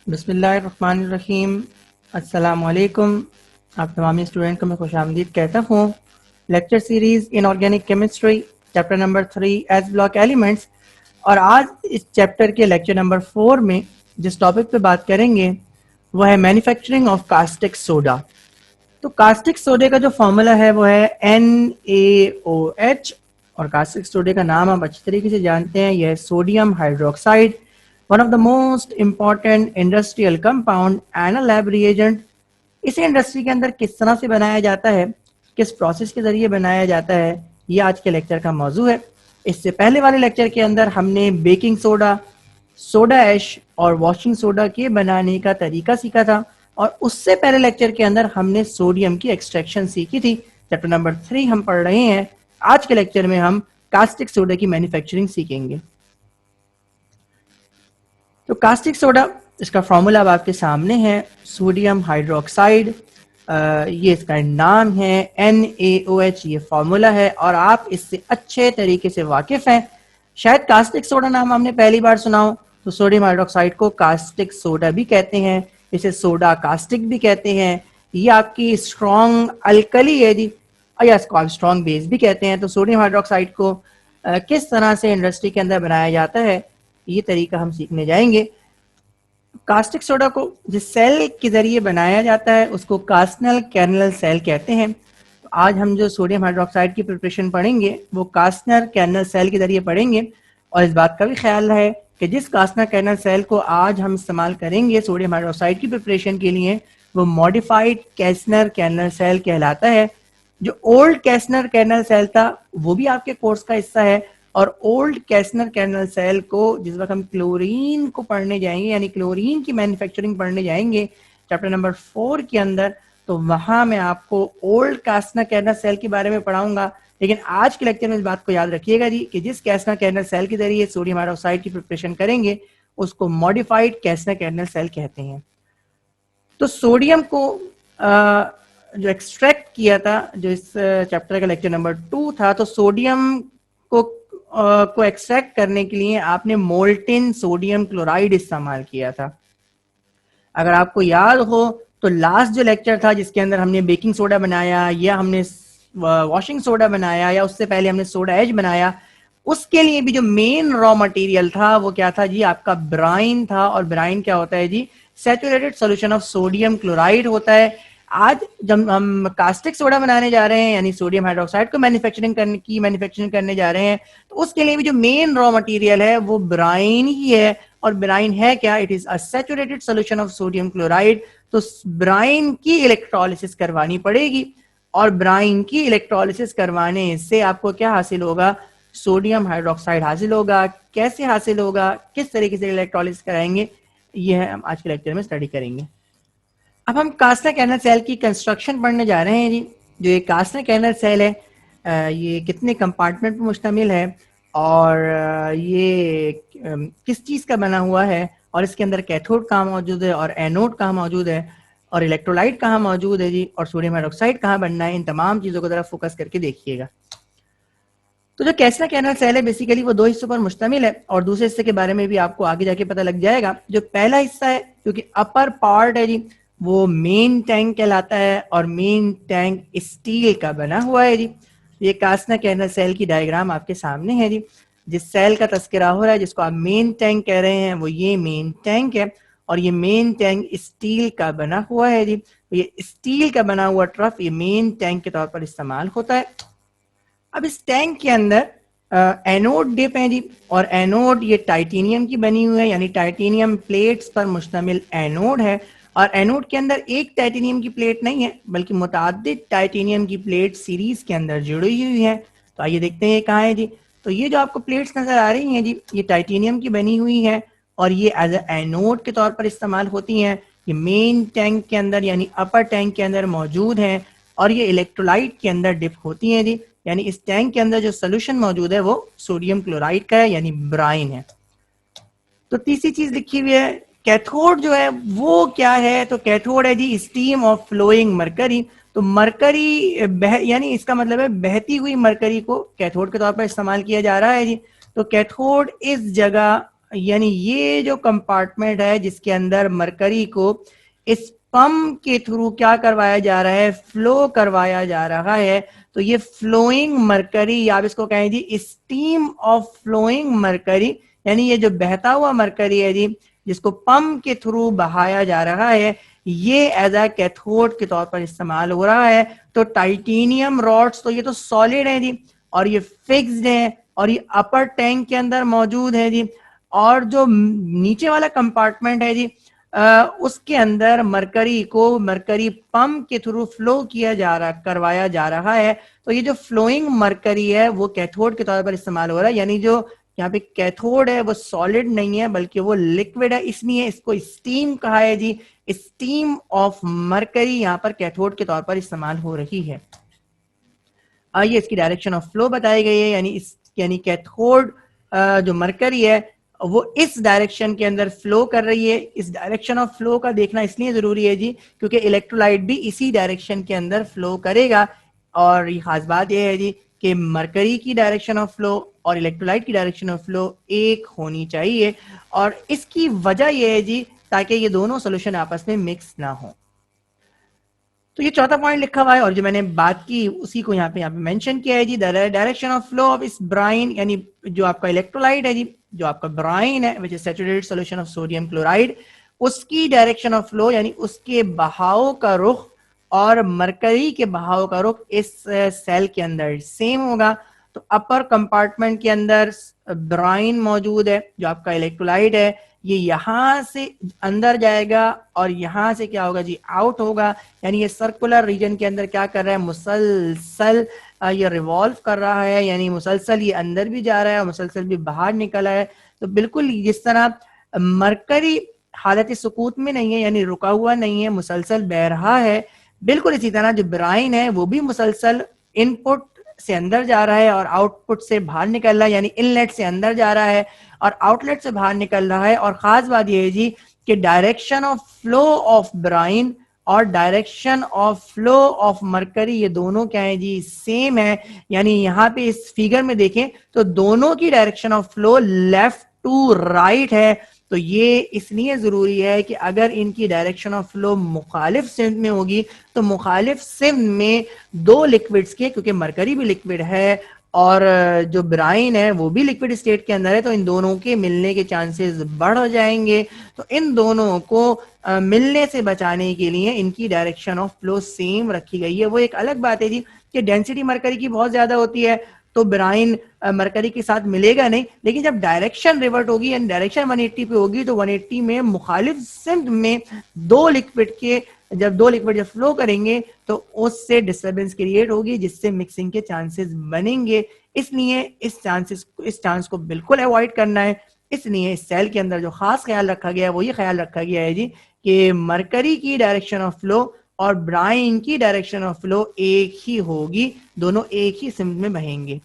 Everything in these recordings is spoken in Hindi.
बिस्मिल्लाहिर्रहमानिर्रहीम। अस्सलाम वालेकुम। आप तमाम स्टूडेंट को मैं खुशामदीद कहता हूँ। Lecture series in organic chemistry chapter number 3 S block elements. और आज इस चैप्टर के लेक्चर नंबर 4 में जिस टॉपिक पे बात करेंगे वो है मैन्युफैक्चरिंग ऑफ कास्टिक सोडा। तो कास्टिक सोडे का जो फॉर्मूला है वो है NaOH। और कास्टिक सोडे का नाम आप अच्छी तरीके से जानते हैं, यह है sodium hydroxide, one of the most important industrial compound and a lab reagent. इसे इंडस्ट्री के अंदर किस तरह से बनाया जाता है, किस प्रोसेस के जरिए बनाया जाता है, ये आज के लेक्चर का मौजू है। इससे पहले वाले लेक्चर के अंदर हमने बेकिंग सोडा, सोडा ऐश और वॉशिंग सोडा के बनाने का तरीका सीखा था। और उससे पहले लेक्चर के अंदर हमने सोडियम की एक्सट्रैक्शन सीखी थी। चैप्टर नंबर 3 हम पढ़ रहे हैं। आज के लेक्चर में हम कास्टिक सोडा की मैन्युफैक्चरिंग सीखेंगे। तो कास्टिक सोडा, इसका फॉर्मूला अब आपके सामने है, सोडियम हाइड्रोक्साइड, ये इसका नाम है, NaOH ये फॉर्मूला है और आप इससे अच्छे तरीके से वाकिफ हैं। शायद कास्टिक सोडा नाम हमने पहली बार सुना हो। तो सोडियम हाइड्रोक्साइड को कास्टिक सोडा भी कहते हैं, इसे सोडा कास्टिक भी कहते हैं। ये आपकी स्ट्रॉन्ग अल्कली है जी, या इसको आप स्ट्रॉन्ग बेस भी कहते हैं। तो सोडियम हाइड्रोक्साइड को किस तरह से इंडस्ट्री के अंदर बनाया जाता है, ये तरीका हम सीखने जाएंगे। कास्टिक सोडा को जिस सेल के जरिए बनाया जाता है उसको कास्टनल कैनल सेल कहते हैं। तो आज हम जो सोडियम हाइड्रोक्साइड की प्रिपरेशन पढ़ेंगे वो कास्टनल कैनल सेल के जरिए पढ़ेंगे। और इस बात का भी ख्याल है कि जिस कास्टनल कैनल सेल को आज हम इस्तेमाल करेंगे सोडियम हाइड्रोक्साइड की प्रिपरेशन के लिए, वो मॉडिफाइड कैस्नर कैनल सेल कहलाता है। जो ओल्ड कैस्नर कैनल सेल था वो भी आपके कोर्स का हिस्सा है। और ओल्ड कैस्नर कैनल सेल को जिस वक्त हम क्लोरीन को पढ़ने जाएंगे, यानी क्लोरीन की मैन्युफैक्चरिंग पढ़ने जाएंगे चैप्टर नंबर 4 के अंदर, तो वहां मैं आपको ओल्ड कैस्नर कैनल सेल के बारे में पढ़ाऊंगा। लेकिन आज के लेक्चर में इस बात को याद रखिएगा जी कि जिस कैस्नर कैनल सेल के जरिए सोडियम हाइड्रोक्साइड की प्रिपरेशन करेंगे उसको मॉडिफाइड कैस्नर कैनल सेल कहते हैं। तो सोडियम को जो एक्सट्रैक्ट किया था, जो इस चैप्टर का लेक्चर नंबर 2 था, तो सोडियम को एक्सट्रैक्ट करने के लिए आपने मोल्टेन सोडियम क्लोराइड इस्तेमाल किया था। अगर आपको याद हो तो लास्ट जो लेक्चर था जिसके अंदर हमने बेकिंग सोडा बनाया या हमने वॉशिंग सोडा बनाया या उससे पहले हमने सोडा एज बनाया, उसके लिए भी जो मेन रॉ मटेरियल था वो क्या था जी, आपका ब्राइन था। और ब्राइन क्या होता है जी, saturated solution of sodium chloride होता है। आज जब हम कास्टिक सोडा बनाने जा रहे हैं, यानी सोडियम हाइड्रोक्साइड को मैन्युफैक्चरिंग करने जा रहे हैं, तो उसके लिए भी जो मेन रॉ मटेरियल है वो ब्राइन ही है। और ब्राइन है क्या, it is a saturated solution of sodium chloride. तो ब्राइन की इलेक्ट्रोलिसिस करवानी पड़ेगी। और ब्राइन की इलेक्ट्रोलिसिस करवाने से आपको क्या हासिल होगा, सोडियम हाइड्रोक्साइड हासिल होगा। कैसे हासिल होगा, किस तरीके से इलेक्ट्रोलिसिस कराएंगे, ये हम आज के लेक्चर में स्टडी करेंगे। अब हम कास्टर कैनल सेल की कंस्ट्रक्शन पढ़ने जा रहे हैं जी। जो ये कास्टर कैनल सेल है, ये कितने कंपार्टमेंट पर मुश्तमिल है और ये किस चीज़ का बना हुआ है, और इसके अंदर कैथोड कहाँ मौजूद है और एनोड कहाँ मौजूद है, और इलेक्ट्रोलाइट कहाँ मौजूद है जी, और सोडियम हाइड्रोक्साइड कहाँ बनना है, इन तमाम चीज़ों को ज़रा फोकस करके देखिएगा। तो जो कैस्टर कैनल सेल है बेसिकली वो दो हिस्सों पर मुश्तमिल है, और दूसरे हिस्से के बारे में भी आपको आगे जाके पता लग जाएगा। जो पहला हिस्सा है, क्योंकि अपर पार्ट है जी, वो मेन टैंक कहलाता है और मेन टैंक स्टील का बना हुआ है जी। ये कास्टर कैनल सेल की डायग्राम आपके सामने है जी। जिस सेल का तस्करा हो रहा है, जिसको आप मेन टैंक कह रहे हैं, वो ये मेन टैंक है। और ये मेन टैंक स्टील का बना हुआ है जी। ये स्टील का बना हुआ ट्रफ ये मेन टैंक के तौर पर इस्तेमाल होता है। अब इस टैंक के अंदर एनोड डिप है जी, और एनोड ये टाइटेनियम की बनी हुई है, यानी टाइटेनियम प्लेट्स पर मुश्तमिल एनोड है। और एनोड के अंदर एक टाइटेनियम की प्लेट नहीं है, बल्कि मुतादिद टाइटेनियम की प्लेट सीरीज के अंदर जुड़ी हुई है। तो आइए देखते हैं ये कहाँ है जी। तो ये जो आपको प्लेट्स नजर आ रही हैं जी, ये टाइटेनियम की बनी हुई है और ये एज एनोड के तौर पर इस्तेमाल होती हैं। ये मेन टैंक के अंदर यानी अपर टैंक के अंदर मौजूद हैं, और ये इलेक्ट्रोलाइट के अंदर डिप होती हैं जी। यानी इस टैंक के अंदर जो सोल्यूशन मौजूद है वो सोडियम क्लोराइड का है, यानी ब्राइन है। तो तीसरी चीज लिखी हुई है कैथोड जो है वो क्या है, तो कैथोड है जी स्टीम ऑफ फ्लोइंग मरकरी। तो मरकरी यानी इसका मतलब है बहती हुई मरकरी को कैथोड के तौर पर इस्तेमाल किया जा रहा है जी। तो कैथोड इस जगह यानी ये जो कंपार्टमेंट है जिसके अंदर मरकरी को इस पंप के थ्रू क्या करवाया जा रहा है, फ्लो करवाया जा रहा है। तो ये फ्लोइंग मरकरी, आप इसको कहें जी स्टीम ऑफ फ्लोइंग मरकरी, यानी ये जो बहता हुआ मरकरी है जी जिसको पंप के थ्रू बहाया जा रहा है, ये एज अ कैथोड के तौर पर इस्तेमाल हो रहा है। तो टाइटेनियम रॉड्स तो ये तो सॉलिड है जी, और ये फिक्स्ड है, और ये अपर टैंक के अंदर मौजूद है जी। और जो नीचे वाला कंपार्टमेंट है जी उसके अंदर मरकरी को मरकरी पंप के थ्रू फ्लो किया जा रहा करवाया जा रहा है। तो ये जो फ्लोइंग मरकरी है वो कैथोड के तौर पर इस्तेमाल हो रहा है, यानी जो यहाँ पे कैथोड है वो सॉलिड नहीं है बल्कि वो लिक्विड है, इसलिए इसको स्टीम कहा है जी। स्टीम ऑफ मरकरी यहाँ पर कैथोड के तौर पर इस्तेमाल हो रही है। आइए इसकी डायरेक्शन ऑफ फ्लो बताई गई है, यानी कैथोड जो मरकरी है वो इस डायरेक्शन के अंदर फ्लो कर रही है। इस डायरेक्शन ऑफ फ्लो का देखना इसलिए जरूरी है जी क्योंकि इलेक्ट्रोलाइट भी इसी डायरेक्शन के अंदर फ्लो करेगा। और ये खास बात यह है जी कि मरकरी की डायरेक्शन ऑफ फ्लो और इलेक्ट्रोलाइट की डायरेक्शन ऑफ फ्लो एक होनी चाहिए, और इसकी वजह यह है जी ताकि ये दोनों सोल्यूशन आपस में मिक्स ना हो। तो ये चौथा पॉइंट लिखा हुआ है, और जो मैंने बात की उसी को यहाँ पे मेंशन किया है जी। डायरेक्शन ऑफ फ्लो ऑफ इस ब्राइन, यानी जो आपका इलेक्ट्रोलाइट है जी, जो आपका ब्राइन है which is saturated solution of sodium chloride, उसकी डायरेक्शन ऑफ फ्लो यानी उसके बहाव का रुख और मरकरी के बहाव का रुख इस सेल के अंदर सेम होगा। तो अपर कंपार्टमेंट के अंदर ब्राइन मौजूद है, जो आपका इलेक्ट्रोलाइट है, ये यहां से अंदर जाएगा और यहां से क्या होगा जी, आउट होगा। यानी ये सर्कुलर रीजन के अंदर क्या कर रहा है, मुसलसल ये रिवॉल्व कर रहा है, यानी मुसलसल ये अंदर भी जा रहा है और मुसलसल भी बाहर निकल रहा है। तो बिल्कुल जिस तरह मरकरी हालत सुकूत में नहीं है, यानी रुका हुआ नहीं है, मुसलसल बह रहा है, बिल्कुल इसी तरह जो ब्राइन है वो भी मुसलसल इनपुट से अंदर जा रहा है और आउटपुट से बाहर निकल रहा है, यानी इनलेट से अंदर जा रहा है और आउटलेट से बाहर निकल रहा है। और खास बात यह है जी कि direction of flow of brine और direction of flow of mercury ये दोनों क्या है जी, सेम है। यानी यहाँ पे इस फिगर में देखें तो दोनों की direction of flow left to right है। तो ये इसलिए जरूरी है कि अगर इनकी डायरेक्शन ऑफ फ्लो मुखालिफ सिम्त में होगी तो मुखालिफ सिम्त में दो लिक्विड्स के, क्योंकि मरकरी भी लिक्विड है और जो ब्राइन है वो भी लिक्विड स्टेट के अंदर है, तो इन दोनों के मिलने के चांसेस बढ़ जाएंगे। तो इन दोनों को मिलने से बचाने के लिए इनकी डायरेक्शन ऑफ फ्लो सेम रखी गई है। वो एक अलग बात है जी कि डेंसिटी मरकरी की बहुत ज्यादा होती है तो ब्राइन मरकरी के साथ मिलेगा नहीं, लेकिन जब डायरेक्शन रिवर्ट होगी यानी डायरेक्शन 180 पे होगी तो 180 में मुखालिफ सिम्त में दो लिक्विड जब फ्लो करेंगे तो उससे डिस्टरबेंस क्रिएट होगी जिससे मिक्सिंग के चांसेस बनेंगे। इसलिए इस चांस को बिल्कुल अवॉइड करना है। इसलिए इस सेल के अंदर जो खास ख्याल रखा गया है वो ये ख्याल रखा गया है जी कि मरकरी की डायरेक्शन ऑफ फ्लो और ब्राइन की डायरेक्शन ऑफ फ्लो एक ही होगी, दोनों एक ही सिम्त में बहेंगे।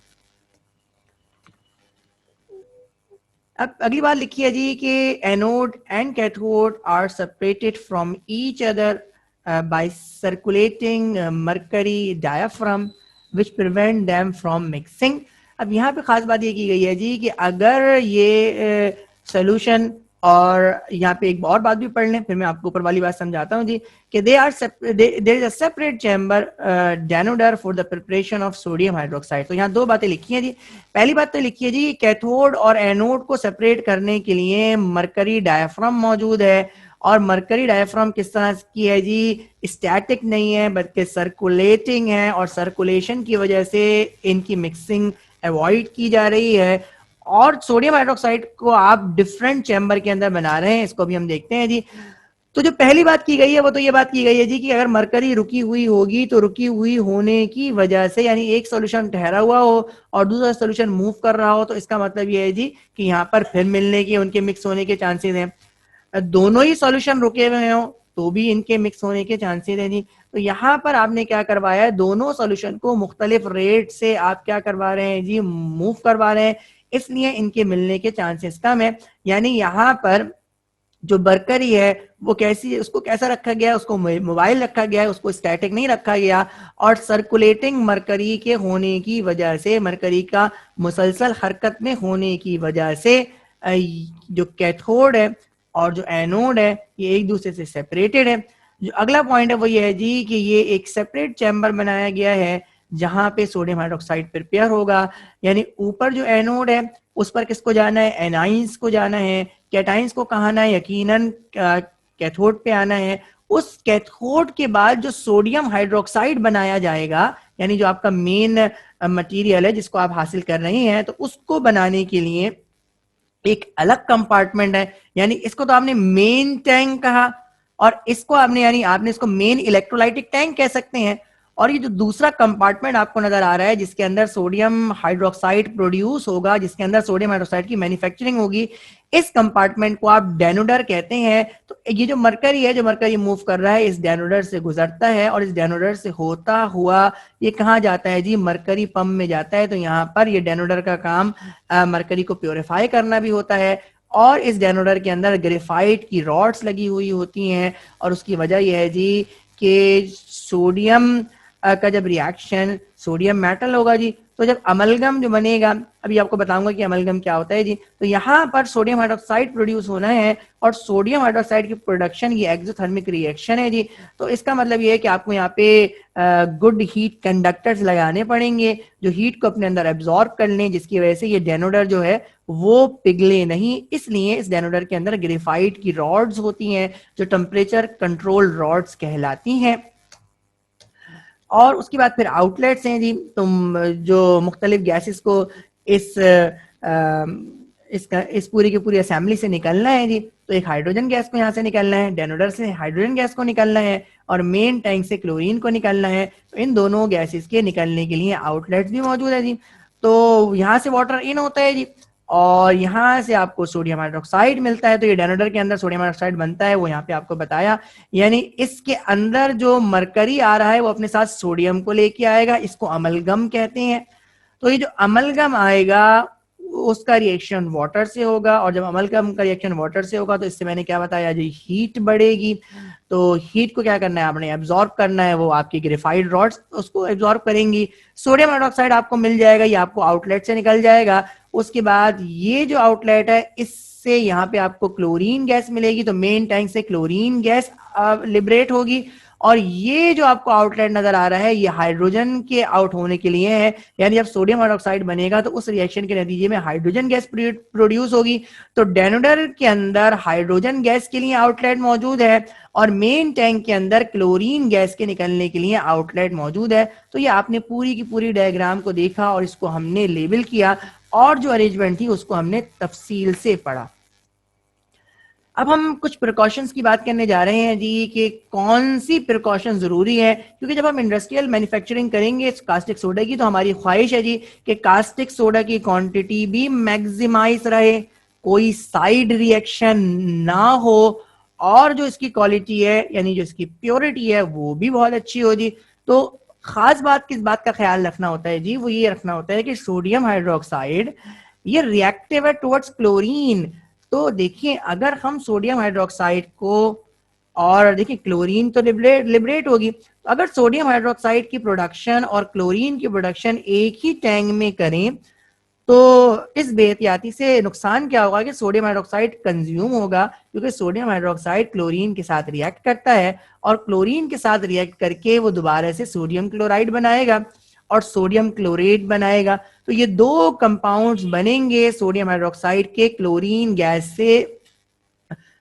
अब अगली बात लिखी है जी कि anode and cathode are separated from each other by circulating mercury diaphragm which prevent them from mixing. अब यहाँ पे खास बात ये की गई है जी कि अगर ये सोल्यूशन, और यहाँ पे एक और बात भी पढ़ लें फिर मैं आपको ऊपर वाली बात समझाता हूँ जी कि there is a separate chamber denuder for the preparation of sodium hydroxide. तो यहाँ दो बातें लिखी हैं जी। पहली बात तो लिखी है जी कैथोड और एनोड को सेपरेट करने के लिए मरकरी डायाफ्राम मौजूद है, और मरकरी डायाफ्राम किस तरह की है जी, स्टैटिक नहीं है बल्कि सर्कुलेटिंग है, और सर्कुलेशन की वजह से इनकी मिक्सिंग अवॉइड की जा रही है। और सोडियम हाइड्रोक्साइड को आप डिफरेंट चैम्बर के अंदर बना रहे हैं, इसको भी हम देखते हैं जी। तो जो पहली बात की गई है वो तो ये बात की गई है जी कि अगर मरकरी रुकी हुई होगी तो रुकी हुई होने की वजह से, यानी एक सॉल्यूशन ठहरा हुआ हो और दूसरा सॉल्यूशन मूव कर रहा हो, तो इसका मतलब ये है जी कि यहाँ पर फिर मिलने के, उनके मिक्स होने के चांसेस हैं। दोनों ही सॉल्यूशन रुके हुए हो तो भी इनके मिक्स होने के चांसेस हैं जी। तो यहाँ पर आपने क्या करवाया है, दोनों सॉल्यूशन को मुख्तलिफ रेट से आप क्या करवा रहे हैं जी, मूव करवा रहे हैं, इसलिए इनके मिलने के चांसेस कम है। यानी यहाँ पर जो मरकरी है वो कैसी, उसको कैसा रखा गया है, उसको मोबाइल रखा गया है, उसको स्टैटिक नहीं रखा गया। और सर्कुलेटिंग मरकरी के होने की वजह से, मरकरी का मुसलसल हरकत में होने की वजह से जो कैथोड है और जो एनोड है ये एक दूसरे से सेपरेटेड है। जो अगला पॉइंट है वो ये है जी कि ये एक सेपरेट चैम्बर बनाया गया है जहां पे सोडियम हाइड्रोक्साइड प्रिपेयर होगा, यानी ऊपर जो एनोड है उस पर किसको जाना है, एनाइंस को जाना है। कैटाइंस को कहाँ आना है, यकीनन कैथोड पे आना है। उस कैथोड के बाद जो सोडियम हाइड्रोक्साइड बनाया जाएगा, यानी जो आपका मेन मटेरियल है जिसको आप हासिल कर रहे हैं, तो उसको बनाने के लिए एक अलग कंपार्टमेंट है, यानी इसको तो आपने मेन टैंक कहा और इसको आपने यानी आपने इसको मेन इलेक्ट्रोलाइटिक टैंक कह सकते हैं। और ये जो दूसरा कंपार्टमेंट आपको नजर आ रहा है जिसके अंदर सोडियम हाइड्रोक्साइड प्रोड्यूस होगा, जिसके अंदर सोडियम हाइड्रोक्साइड की मैन्युफैक्चरिंग होगी, इस कंपार्टमेंट को आप डेनोडर कहते हैं। तो ये जो मरकरी है, जो मरकरी मूव कर रहा है इस डेनोडर से गुजरता है और इस डेनोडर से होता हुआ ये कहाँ जाता है जी, मरकरी पंप में जाता है। तो यहाँ पर ये डेनोडर का काम मरकरी को प्योरीफाई करना भी होता है और इस डेनोडर के अंदर ग्रेफाइट की रॉड्स लगी हुई होती हैं और उसकी वजह यह है जी कि सोडियम का जब रिएक्शन सोडियम मेटल होगा जी, तो जब अमलगम जो बनेगा, अभी आपको बताऊंगा कि अमलगम क्या होता है जी, तो यहाँ पर सोडियम हाइड्रोक्साइड प्रोड्यूस होना है और सोडियम हाइड्रोक्साइड की प्रोडक्शन ये एक्सोथर्मिक रिएक्शन है जी। तो इसका मतलब ये है कि आपको यहाँ पे गुड हीट कंडक्टर्स लगाने पड़ेंगे जो हीट को अपने अंदर एब्जॉर्ब कर लें, जिसकी वजह से ये डेनोडर जो है वो पिघले नहीं। इसलिए इस डेनोडर के अंदर ग्रेफाइट की रॉड्स होती हैं जो टेम्परेचर कंट्रोल रॉड्स कहलाती हैं। और उसके बाद फिर आउटलेट्स हैं जी, तुम जो मुख्तलिफ गैसेस को इस पूरी की पूरी असेंबली से निकलना है जी। तो एक हाइड्रोजन गैस को यहाँ से निकलना है, डेनोडर से हाइड्रोजन गैस को निकलना है और मेन टैंक से क्लोरीन को निकलना है। तो इन दोनों गैसेस के निकलने के लिए आउटलेट्स भी मौजूद है जी। तो यहाँ से वाटर इन होता है जी और यहाँ से आपको सोडियम हाइड्रोक्साइड मिलता है। तो ये डेनोडर के अंदर सोडियम हाइड्रोक्साइड बनता है, वो यहाँ पे आपको बताया। यानी इसके अंदर जो मरकरी आ रहा है वो अपने साथ सोडियम को लेके आएगा, इसको अमलगम कहते हैं। तो ये जो अमलगम आएगा उसका रिएक्शन वाटर से होगा और जब अमलगम का रिएक्शन वाटर से होगा तो इससे मैंने क्या बताया जी, हीट बढ़ेगी। तो हीट को क्या करना है, आपने एब्जॉर्ब करना है, वो आपकी ग्रेफाइट रॉड्स उसको एब्जॉर्ब करेंगी। सोडियम हाइड्रोक्साइड आपको मिल जाएगा, ये आपको आउटलेट से निकल जाएगा। उसके बाद ये जो आउटलेट है इससे यहाँ पे आपको क्लोरीन गैस मिलेगी, तो मेन टैंक से क्लोरीन गैस लिबरेट होगी। और ये जो आपको आउटलेट नजर आ रहा है ये हाइड्रोजन के आउट होने के लिए है, यानी जब सोडियम हाइड्रोक्साइड बनेगा तो उस रिएक्शन के नतीजे में हाइड्रोजन गैस प्रोड्यूस होगी। तो डेनोडर के अंदर हाइड्रोजन गैस के लिए आउटलेट मौजूद है और मेन टैंक के अंदर क्लोरीन गैस के निकलने के लिए आउटलेट मौजूद है। तो ये आपने पूरी की पूरी डायग्राम को देखा और इसको हमने लेबल किया और जो अरेंजमेंट थी उसको हमने तफसील से पढ़ा। अब हम कुछ प्रिकॉशंस की बात करने जा रहे हैं जी कि कौन सी प्रिकॉशन जरूरी है, क्योंकि जब हम इंडस्ट्रियल मैन्युफैक्चरिंग करेंगे कास्टिक सोडा की तो हमारी ख्वाहिश है जी कि कास्टिक सोडा की क्वांटिटी भी मैक्सिमाइज रहे, कोई साइड रिएक्शन ना हो और जो इसकी क्वालिटी है यानी जो इसकी प्योरिटी है वो भी बहुत अच्छी हो जी। तो खास बात किस बात का ख्याल रखना होता है जी, वो ये रखना होता है कि सोडियम हाइड्रोक्साइड ये रिएक्टिव है टुवर्ड्स क्लोरीन। तो देखिए अगर हम सोडियम हाइड्रोक्साइड को और देखिए क्लोरीन तो लिबरेट होगी, तो अगर सोडियम हाइड्रोक्साइड की प्रोडक्शन और क्लोरीन की प्रोडक्शन एक ही टैंक में करें तो इस बेहतियाती से नुकसान क्या होगा कि सोडियम हाइड्रोक्साइड कंज्यूम होगा, क्योंकि सोडियम हाइड्रोक्साइड क्लोरीन के साथ रिएक्ट करता है और क्लोरीन के साथ रिएक्ट करके वो दोबारा से सोडियम क्लोराइड बनाएगा और सोडियम क्लोरेट बनाएगा। तो ये दो कंपाउंड्स बनेंगे सोडियम हाइड्रोक्साइड के क्लोरीन गैस से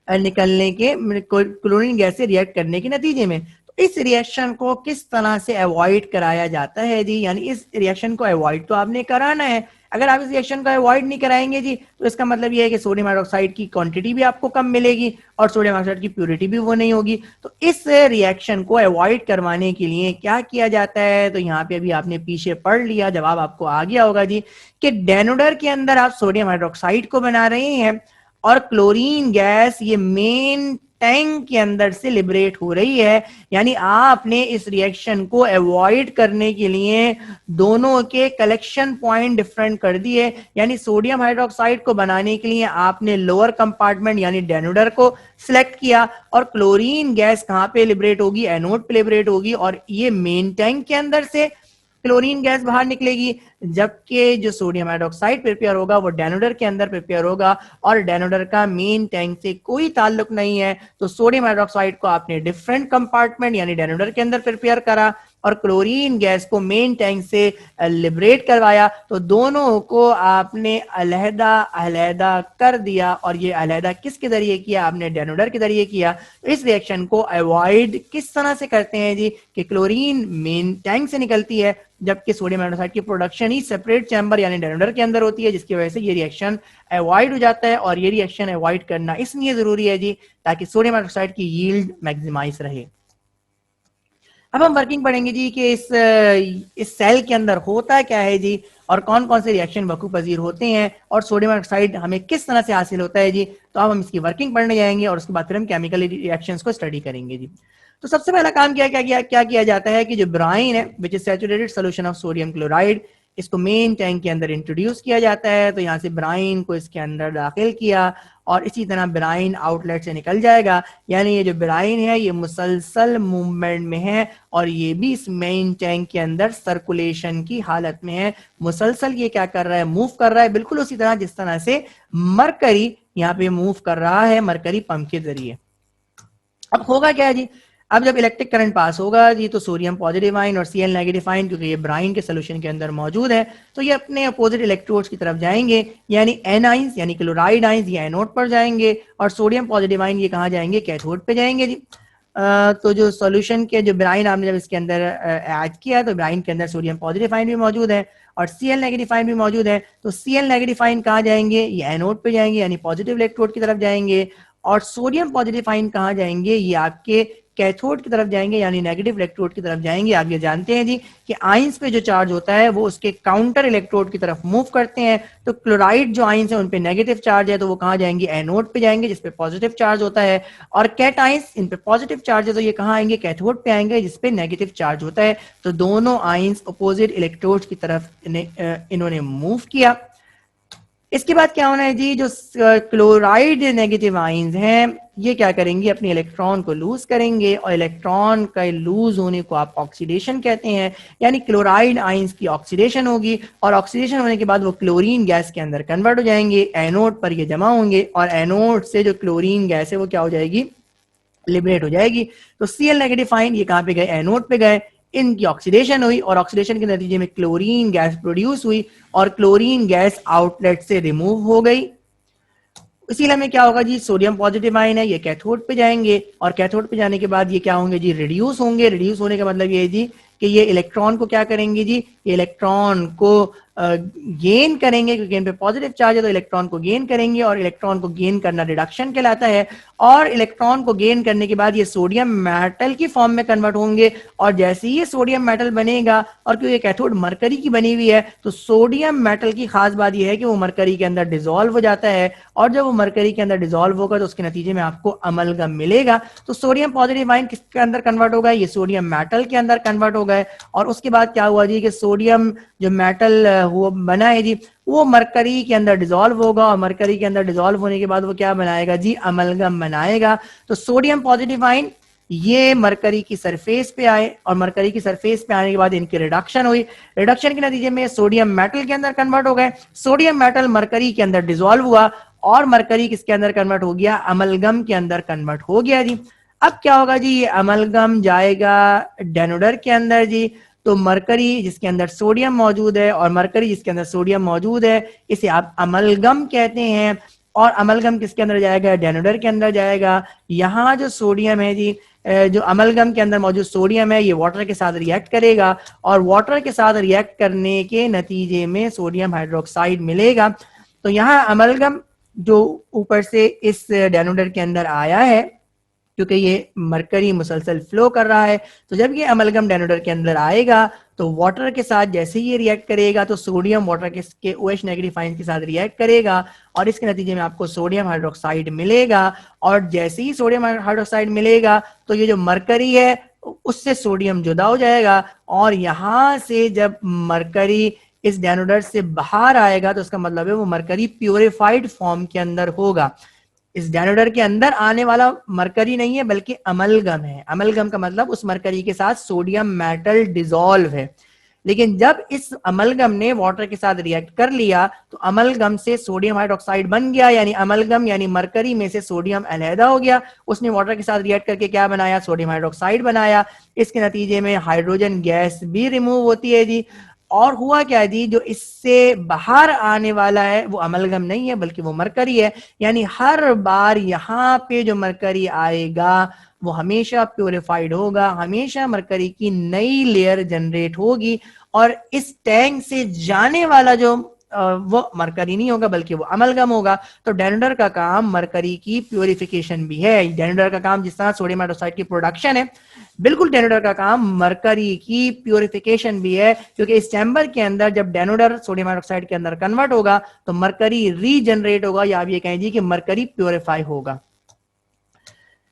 निकलने के, क्लोरीन गैस से रिएक्ट करने के नतीजे में। तो इस रिएक्शन को किस तरह से अवॉइड कराया जाता है जी, यानी इस रिएक्शन को अवॉइड तो आपने कराना है। अगर आप इस रिएक्शन को अवॉइड नहीं कराएंगे जी तो इसका मतलब ये है कि सोडियम हाइड्रोक्साइड की क्वांटिटी भी आपको कम मिलेगी और सोडियम हाइड्रोक्साइड की प्योरिटी भी वो नहीं होगी। तो इस रिएक्शन को अवॉइड करवाने के लिए क्या किया जाता है, तो यहाँ पे अभी आपने पीछे पढ़ लिया, जवाब आपको आ गया होगा जी कि डेनोडर के अंदर आप सोडियम हाइड्रोक्साइड को बना रहे हैं और क्लोरीन गैस ये मेन टैंक के अंदर से लिबरेट हो रही है। यानी आपने इस रिएक्शन को अवॉइड करने के लिए दोनों के कलेक्शन पॉइंट डिफरेंट कर दिए, यानी सोडियम हाइड्रोक्साइड को बनाने के लिए आपने लोअर कंपार्टमेंट यानी डेनोडर को सिलेक्ट किया और क्लोरीन गैस कहां पे लिबरेट होगी, एनोड पे लिबरेट होगी और ये मेन टैंक के अंदर से क्लोरीन गैस बाहर निकलेगी, जबकि जो सोडियम हाइड्रोक्साइड प्रिपेयर होगा वो डेनोडर के अंदर प्रिपेयर होगा और डेनोडर का मेन टैंक से कोई ताल्लुक नहीं है। तो सोडियम हाइड्रोक्साइड को आपने डिफरेंट कंपार्टमेंट यानी डेनोडर के अंदर प्रिपेयर करा और क्लोरीन गैस को मेन टैंक से लिबरेट करवाया, तो दोनों को आपने अलहदा अलहदा कर दिया। और ये अलहदा किसके जरिए किया? आपने डेनोडर के जरिए किया। तो इस रिएक्शन को अवॉइड किस तरह से करते हैं जी कि क्लोरीन मेन टैंक से निकलती है जबकि सोडियम हाइड्रोक्साइड की प्रोडक्शन ही सेपरेट चैम्बर यानी डेनोडर के अंदर होती है, जिसकी वजह से ये रिएक्शन अवॉइड हो जाता है। और ये रिएक्शन अवॉइड करना इसलिए जरूरी है जी ताकि सोडियम हाइड्रोक्साइड की यील्ड मैक्सिमाइज रहे। अब हम वर्किंग पढ़ेंगे जी कि इस सेल के अंदर होता क्या है जी और कौन कौन से रिएक्शन वकू पजीर होते हैं और सोडियम हाइड्रोक्साइड हमें किस तरह से हासिल होता है जी। तो अब हम इसकी वर्किंग पढ़ने जाएंगे और उसके बाद फिर हम केमिकल रिएक्शंस को स्टडी करेंगे जी। तो सबसे पहला काम क्या किया जाता है कि जो ब्राइन है which is saturated solution of sodium chloride, इसको मेन टैंक के अंदर इंट्रोड्यूस किया जाता है। तो यहाँ से ब्राइन को इसके अंदर दाखिल किया और इसी तरह ब्राइन आउटलेट से निकल जाएगा, यानी ये जो ब्राइन है ये मुसलसल मूवमेंट में है और ये भी इस मेन टैंक के अंदर सर्कुलेशन की हालत में है। मुसलसल ये क्या कर रहा है? मूव कर रहा है, बिल्कुल उसी तरह जिस तरह से मरकरी यहाँ पे मूव कर रहा है मरकरी पंप के जरिए। अब होगा क्या जी? अब जब इलेक्ट्रिक करंट पास होगा जी तो सोडियम पॉजिटिव आयन और Cl नेगेटिव आयन, क्योंकि ये ब्राइन के सोल्यूशन के अंदर मौजूद है, तो ये अपने अपोजिट इलेक्ट्रोड्स की तरफ जाएंगे, यानी एन आइंस यानी क्लोराइड आइंस ये एनोड पर जाएंगे और सोडियम पॉजिटिव आयन ये कहाँ जाएंगे? कैथोड पे जाएंगे जी। तो जो सोल्यूशन के जो ब्राइन आपने जब इसके अंदर ऐड किया तो ब्राइन के अंदर सोडियम पॉजिटिव आयन भी मौजूद है और Cl नेगेटिव आयन भी मौजूद है। तो Cl नेगेटिव आयन कहाँ जाएंगे? ये एनोड पे जाएंगे यानी पॉजिटिव इलेक्ट्रोड की तरफ जाएंगे और सोडियम पॉजिटिव आयन कहाँ जाएंगे? ये आपके कैथोड की तरफ जाएंगे यानी नेगेटिव इलेक्ट्रोड की तरफ जाएंगे। आप ये जानते हैं जी कि आइंस पे जो चार्ज होता है वो उसके काउंटर इलेक्ट्रोड की तरफ मूव करते हैं। तो क्लोराइड जो आइंस है उन पे नेगेटिव चार्ज है तो वो कहाँ जाएंगे? एनोड पे जाएंगे जिसपे पॉजिटिव चार्ज होता है और कैट आइंस इन पे पॉजिटिव चार्ज है तो ये कहाँ आएंगे? कैथोड पे आएंगे जिसपे नेगेटिव चार्ज होता है। तो दोनों आइंस अपोजिट इलेक्ट्रोड की तरफ इन्होंने मूव किया। इसके बाद क्या होना है जी? जो क्लोराइड नेगेटिव आइंस हैं ये क्या करेंगे? अपने इलेक्ट्रॉन को लूज करेंगे और इलेक्ट्रॉन का लूज होने को आप ऑक्सीडेशन कहते हैं, यानी क्लोराइड आइंस की ऑक्सीडेशन होगी और ऑक्सीडेशन होने के बाद वो क्लोरीन गैस के अंदर कन्वर्ट हो जाएंगे, एनोड पर ये जमा होंगे और एनोड से जो क्लोरीन गैस है वो क्या हो जाएगी? लिबरेट हो जाएगी। तो Cl नेगेटिव आयन ये कहाँ पे गए? एनोड पे गए, इनकी ऑक्सीडेशन हुई और ऑक्सीडेशन के नतीजे में क्लोरीन गैस प्रोड्यूस हुई और क्लोरीन गैस आउटलेट से रिमूव हो गई। इसीलिए में क्या होगा जी? सोडियम पॉजिटिव आयन है ये कैथोड पे जाएंगे और कैथोड पे जाने के बाद ये क्या होंगे जी? रिड्यूस होंगे। रिड्यूस होने का मतलब ये है जी कि ये इलेक्ट्रॉन को क्या करेंगे जी? ये इलेक्ट्रॉन को गेन करेंगे, क्योंकि इन पे पॉजिटिव चार्ज है तो इलेक्ट्रॉन को गेन करेंगे और इलेक्ट्रॉन को गेन करना रिडक्शन कहलाता है। और इलेक्ट्रॉन को गेन करने के बाद ये सोडियम मेटल की फॉर्म में कन्वर्ट होंगे और जैसे ही ये सोडियम मेटल बनेगा, और क्योंकि कैथोड मरकरी की बनी हुई है तो सोडियम मेटल की खास बात यह है कि वो मरकरी के अंदर डिसॉल्व हो जाता है और जब वो मरकरी के अंदर डिसॉल्व होगा तो उसके नतीजे में आपको अमलगम मिलेगा। तो सोडियम पॉजिटिव आयन किसके अंदर कन्वर्ट होगा? ये सोडियम मेटल के अंदर कन्वर्ट हो गए और उसके बाद क्या हुआ जी कि सोडियम जो मेटल हुआ बना है जी वो मरकरी के अंदर डिसॉल्व होगा और मरकरी के अंदर डिसॉल्व होने के बाद वो क्या बनाएगा जी? अमलगम बनाएगा। तो सोडियम पॉजिटिव आयन ये मरकरी की सरफेस पे आए और मरकरी की सरफेस पे आने के बाद इनकी रिडक्शन हुई। रिडक्शन के नतीजे में सोडियम मेटल के अंदर कन्वर्ट हो गए। सोडियम मेटल मरकरी के अंदर डिसॉल्व हुआ और मरकरी किसके अंदर कन्वर्ट हो गया? अमलगम के अंदर कन्वर्ट हो गया जी। अब क्या होगा जी? ये अमलगम जाएगा डेनोडर के अंदर जी। तो मरकरी जिसके अंदर सोडियम मौजूद है और मरकरी जिसके अंदर सोडियम मौजूद है इसे आप अमलगम कहते हैं और अमलगम किसके अंदर जाएगा? डेनोडर के अंदर जाएगा। यहाँ जो सोडियम है जी, जो अमलगम के अंदर मौजूद सोडियम है ये वाटर के साथ रिएक्ट करेगा और वाटर के साथ रिएक्ट करने के नतीजे में सोडियम हाइड्रोक्साइड मिलेगा। तो यहाँ अमलगम जो ऊपर से इस डेनोडर के अंदर आया है, क्योंकि ये मरकरी मुसलसल फ्लो कर रहा है, तो जब ये अमलगम डेनोडर के अंदर आएगा तो वाटर के साथ जैसे ही ये रिएक्ट करेगा तो सोडियम वाटर के OH नेगेटिव आयन के साथ रिएक्ट करेगा और इसके नतीजे में आपको सोडियम हाइड्रोक्साइड मिलेगा। और जैसे ही सोडियम हाइड्रोक्साइड मिलेगा तो ये जो मरकरी है उससे सोडियम जुदा हो जाएगा और यहाँ से जब मरकरी इस डेनोडर से बाहर आएगा तो उसका मतलब है वो मरकरी प्यूरिफाइड फॉर्म के अंदर होगा। इस डेनोडर के अंदर आने वाला मरकरी नहीं है बल्कि अमलगम है। अमलगम का मतलब उस मरकरी के साथ सोडियम मेटल डिसॉल्व है। लेकिन जब इस अमलगम ने वाटर के साथ रिएक्ट कर लिया तो अमलगम से सोडियम हाइड्रोक्साइड बन गया, यानी अमलगम यानी मरकरी में से सोडियम अलहदा हो गया, उसने वाटर के साथ रिएक्ट करके क्या बनाया, सोडियम हाइड्रोक्साइड बनाया। इसके नतीजे में हाइड्रोजन गैस भी रिमूव होती है जी। और हुआ क्या जी, जो इससे बाहर आने वाला है वो अमलगम नहीं है बल्कि वो मरकरी है, यानी हर बार यहाँ पे जो मरकरी आएगा वो हमेशा प्योरिफाइड होगा, हमेशा मरकरी की नई लेयर जनरेट होगी, और इस टैंक से जाने वाला जो वो मरकरी नहीं होगा बल्कि वो अमलगम होगा। तो डेनोडर का काम मरकरी की प्योरिफिकेशन भी है। डेनोडर का काम जिस तरह सोडियम हाइड्रोक्साइड की प्रोडक्शन है, बिल्कुल डेनोडर का काम मरकरी की प्योरिफिकेशन भी है, क्योंकि इस चैम्बर के अंदर जब डेनोडर सोडियम हाइड्रोक्साइड के अंदर कन्वर्ट होगा तो मरकरी रीजनरेट होगा, या आप ये कहें जी कि मरकरी प्योरीफाई होगा।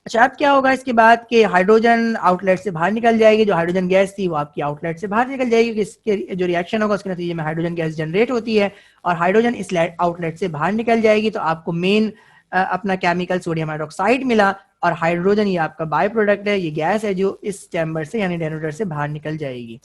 अच्छा, अब क्या होगा इसके बाद कि हाइड्रोजन आउटलेट से बाहर निकल जाएगी, जो हाइड्रोजन गैस थी वो आपकी आउटलेट से बाहर निकल जाएगी, इसके जो रिएक्शन होगा उसके नतीजे में हाइड्रोजन गैस जनरेट होती है और हाइड्रोजन इस आउटलेट से बाहर निकल जाएगी, तो आपको मेन अपना केमिकल सोडियम हाइड्रोक्साइड मिला, और हाइड्रोजन ये आपका बाय प्रोडक्ट है, ये गैस है जो इस चैम्बर से यानी डेनोडर से बाहर निकल जाएगी।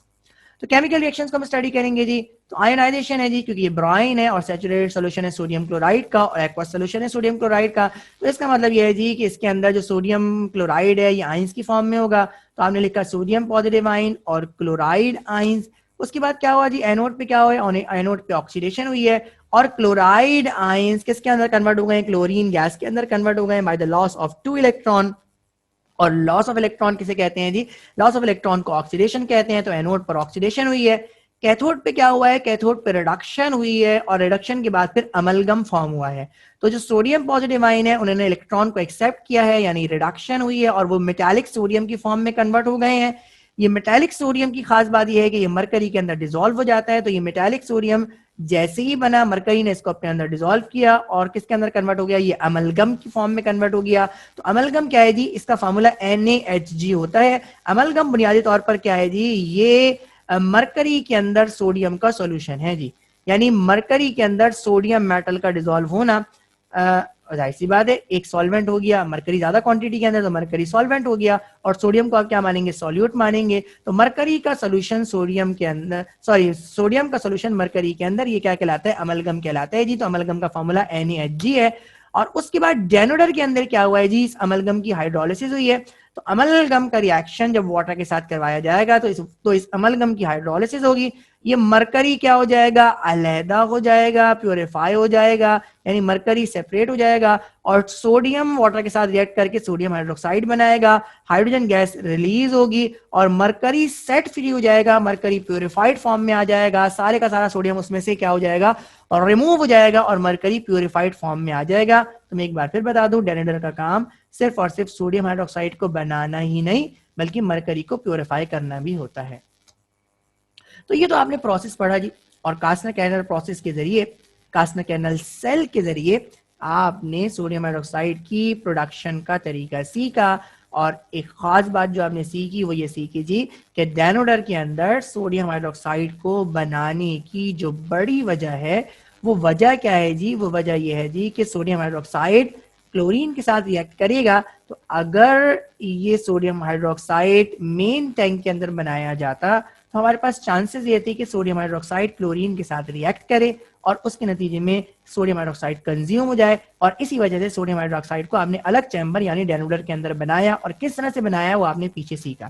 तो केमिकल रिएक्शंस को हम स्टडी करेंगे जी। तो आयनाइजेशन है जी, क्योंकि ये ब्राइन है और सैचुरेटेड सॉल्यूशन है सोडियम क्लोराइड का और एक्वस सॉल्यूशन है सोडियम क्लोराइड का, तो इसका मतलब ये है जी कि इसके अंदर जो सोडियम क्लोराइड है ये आइंस की फॉर्म में होगा, तो आपने लिखा सोडियम पॉजिटिव आइन और क्लोराइड आइंस। उसके बाद क्या हुआ जी, एनोड पे क्या हुआ, एनोड पे ऑक्सीडेशन हुई है और क्लोराइड आइंस किसके अंदर कन्वर्ट हो गए, क्लोरीन गैस के अंदर कन्वर्ट हो गए by the loss of 2 electron. और लॉस ऑफ इलेक्ट्रॉन किसे कहते हैं जी, लॉस ऑफ इलेक्ट्रॉन को ऑक्सीडेशन कहते हैं। तो एनोड पर ऑक्सीडेशन हुई है। कैथोड पे क्या हुआ है, कैथोड पे रिडक्शन हुई है, और रिडक्शन के बाद फिर अमलगम फॉर्म हुआ है। तो जो सोडियम पॉजिटिव आयन है उन्होंने इलेक्ट्रॉन को एक्सेप्ट किया है, यानी रिडक्शन हुई है और वो मेटालिक सोडियम की फॉर्म में कन्वर्ट हो गए हैं। ये मेटालिक सोडियम की खास बात यह है कि ये मरकरी के अंदर डिसॉल्व हो जाता है, तो ये मेटालिक सोडियम जैसे ही बना मरकरी ने इसको अपने अंदर डिसॉल्व किया और किसके अंदर कन्वर्ट हो गया, ये अमलगम की फॉर्म में कन्वर्ट हो गया। तो अमलगम क्या है जी, इसका फार्मूला NaHg होता है। अमलगम बुनियादी तौर पर क्या है जी, ये मरकरी के अंदर सोडियम का सॉल्यूशन है जी, यानी मरकरी के अंदर सोडियम मेटल का डिसॉल्व होना, जाहिर सी बात है एक सॉल्वेंट हो गया, मरकरी ज्यादा क्वांटिटी के अंदर तो मरकरी सॉल्वेंट हो गया, और सोडियम को आप क्या मानेंगे, सॉल्यूट मानेंगे। तो मरकरी का सोल्यूशन सोडियम के अंदर, सॉरी सोडियम का सोल्यूशन मरकरी के अंदर ये क्या कहलाता है, अमलगम कहलाता है जी। तो अमलगम का फॉर्मूला NaHg है। और उसके बाद डेनोडर के अंदर क्या हुआ है जी, इस अमलगम की हाइड्रोलिसिस हुई है। तो अमलगम का रिएक्शन जब वाटर के साथ करवाया जाएगा तो इस अमलगम की हाइड्रोलिसिस होगी, ये मरकरी क्या हो जाएगा, अलहदा हो जाएगा, प्योरीफाई हो जाएगा, यानी मरकरी सेपरेट हो जाएगा, और सोडियम वाटर के साथ रिएक्ट करके सोडियम हाइड्रोक्साइड बनाएगा, हाइड्रोजन गैस रिलीज होगी और मरकरी सेट फ्री हो जाएगा, मरकरी प्योरीफाइड फॉर्म में आ जाएगा, सारे का सारा सोडियम उसमें से क्या हो जाएगा और रिमूव हो जाएगा और मरकरी प्योरीफाइड फॉर्म में आ जाएगा। तो मैं एक बार फिर बता दूं, डेनोडर का काम सिर्फ और सिर्फ सोडियम हाइड्रोक्साइड को बनाना ही नहीं बल्कि मरकरी को प्योरीफाई करना भी होता है। तो ये तो आपने प्रोसेस पढ़ा जी, और कास्टर कैनल प्रोसेस के जरिए, कास्टर कैनल सेल के जरिए आपने सोडियम हाइड्रोक्साइड की प्रोडक्शन का तरीका सीखा। और एक खास बात जो आपने सीखी वो ये सीखी जी कि डेनोडर के अंदर सोडियम हाइड्रोक्साइड को बनाने की जो बड़ी वजह है, वो वजह क्या है जी, वो वजह यह है जी कि सोडियम हाइड्रोक्साइड क्लोरीन के साथ रिएक्ट करेगा, तो अगर ये सोडियम हाइड्रोक्साइड मेन टैंक के अंदर बनाया जाता तो हमारे पास चांसेस ये थे कि सोडियम हाइड्रोक्साइड क्लोरीन के साथ रिएक्ट करे और उसके नतीजे में सोडियम हाइड्रोक्साइड कंज्यूम हो जाए, और इसी वजह से सोडियम हाइड्रोक्साइड को आपने अलग चैम्बर यानी डेनोडर के अंदर बनाया, और किस तरह से बनाया वो आपने पीछे सीखा।